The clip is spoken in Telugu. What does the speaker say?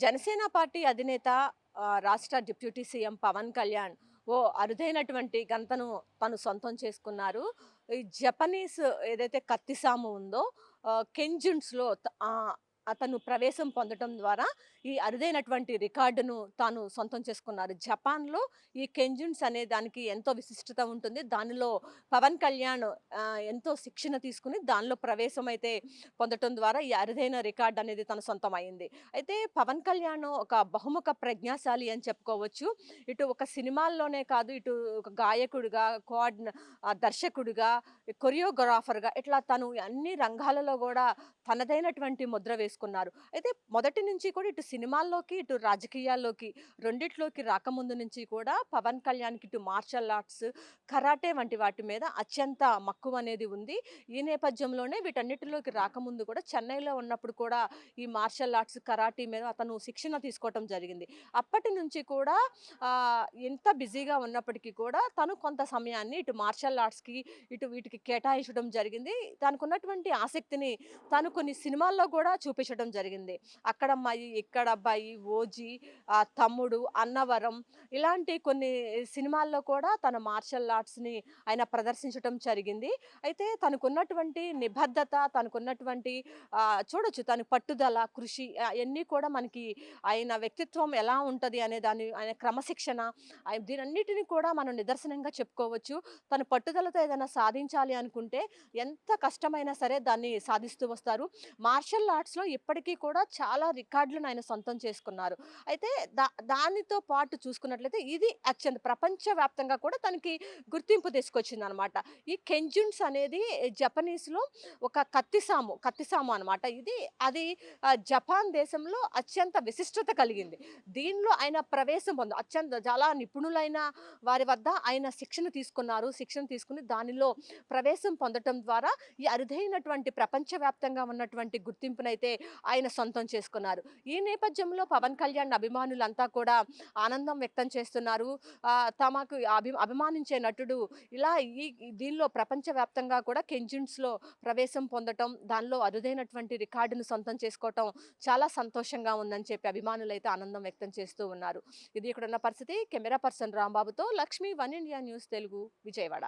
జనసేన పార్టీ అధినేత రాష్ట్ర డిప్యూటీ సీఎం పవన్ కళ్యాణ్ ఓ అరుదైనటువంటి ఘనతను తను సొంతం చేసుకున్నారు. ఈ జపనీస్ ఏదైతే కత్తిసాము ఉందో కెంజున్స్‌లో అతను ప్రవేశం పొందటం ద్వారా ఈ అరుదైనటువంటి రికార్డును తాను సొంతం చేసుకున్నారు. జపాన్‌లో ఈ కెంజున్స్ అనే దానికి ఎంతో విశిష్టత ఉంటుంది. దానిలో పవన్ కళ్యాణ్ ఎంతో శిక్షణ తీసుకొని దానిలో ప్రవేశం అయితే పొందటం ద్వారా ఈ అరుదైన రికార్డ్ అనేది తన సొంతమయింది. అయితే పవన్ కళ్యాణ్ ఒక బహుముఖ ప్రజ్ఞాశాలి అని చెప్పుకోవచ్చు. ఇటు ఒక సినిమాల్లోనే కాదు, ఇటు ఒక గాయకుడిగా, దర్శకుడిగా, కొరియోగ్రాఫర్‌గా ఇట్లా తను అన్ని రంగాలలో గూడా తనదైనటువంటి ముద్ర వేసుకున్నారు. అయితే మొదటి నుంచి కూడా ఇటు సినిమాల్లోకి, ఇటు రాజకీయాల్లోకి రెండిట్లోకి రాకముందు నుంచి కూడా పవన్ కళ్యాణ్‌కి ఇటు మార్షల్ ఆర్ట్స్, కరాటే వంటి వాటి మీద అత్యంత మక్కువ అనేది ఉంది. ఈ నేపథ్యంలోనే వీటన్నిటిలోకి రాకముందు కూడా చెన్నైలో ఉన్నప్పుడు కూడా ఈ మార్షల్ ఆర్ట్స్, కరాటీ మీద అతను శిక్షణ తీసుకోవటం జరిగింది. అప్పటి నుంచి కూడా ఎంత బిజీగా ఉన్నప్పటికీ కూడా తను కొంత సమయాన్ని ఇటు మార్షల్ ఆర్ట్స్‌కి, ఇటు వీటికి కేటాయించడం జరిగింది. తనకున్నటువంటి ఆసక్తిని తను కొన్ని సినిమాల్లో కూడా చూపించడం జరిగింది. 'అక్కడమ్మాయి', 'ఇక్కడబ్బాయి', 'ఓజీ', 'తమ్ముడు', 'అన్నవరం' ఇలాంటి కొన్ని సినిమాల్లో కూడా తన మార్షల్ ఆర్ట్స్‌ని ఆయన ప్రదర్శించటం జరిగింది. అయితే తనకున్నటువంటి నిబద్ధత, తనకున్నటువంటి చూడొచ్చు తన పట్టుదల, కృషి అయన్నీ కూడా మనకి ఆయన వ్యక్తిత్వం ఎలా ఉంటది అనే ఆయన క్రమశిక్షణ దీనన్నిటిని కూడా మనం నిదర్శనంగా చెప్పుకోవచ్చు. తను పట్టుదలతో ఏదైనా సాధించాలి అనుకుంటే ఎంత కష్టమైనా సరే దాన్ని సాధిస్తూ వస్తారు. మార్షల్ ఆర్ట్స్‌లో ఇప్పటికీ కూడా చాలా రికార్డులను ఆయన సొంతం చేసుకున్నారు. అయితే దానితో పాటు చూసుకున్నట్లయితే ఇది అత్యంత ప్రపంచవ్యాప్తంగా కూడా తనకి గుర్తింపు తీసుకొచ్చిందనమాట. ఈ కెంజున్స్ అనేది జపనీస్‌లో ఒక కత్తిసాము అనమాట. అది జపాన్ దేశంలో అత్యంత విశిష్టత కలిగింది. దీనిలో ఆయన ప్రవేశం అత్యంత చాలా నిపుణులైన వారి వద్ద ఆయన శిక్షణ తీసుకున్నారు. శిక్షణ తీసుకొని దానిలో ప్రవేశం పొందటం ద్వారా ఈ అరుదైనటువంటి ప్రపంచవ్యాప్తంగా ఉన్నటువంటి గుర్తింపునైతే ఆయన సొంతం చేసుకున్నారు. ఈ నేపథ్యంలో పవన్ కళ్యాణ్ అభిమానులంతా కూడా ఆనందం వ్యక్తం చేస్తున్నారు. తమకు అభిమానించే నటుడు ఇలా దీనిలో ప్రపంచవ్యాప్తంగా కూడా కెంజున్స్‌లో ప్రవేశం పొందటం, దానిలో అరుదైనటువంటి రికార్డును సొంతం చేసుకోవటం చాలా సంతోషంగా ఉందని చెప్పి అభిమానులైతే ఆనందం వ్యక్తం చేస్తూ ఉన్నారు. ఇది ఇక్కడున్న పరిస్థితి. కెమెరా పర్సన్ రాంబాబుతో Lakshmi, one India news Telugu, Vijayawada.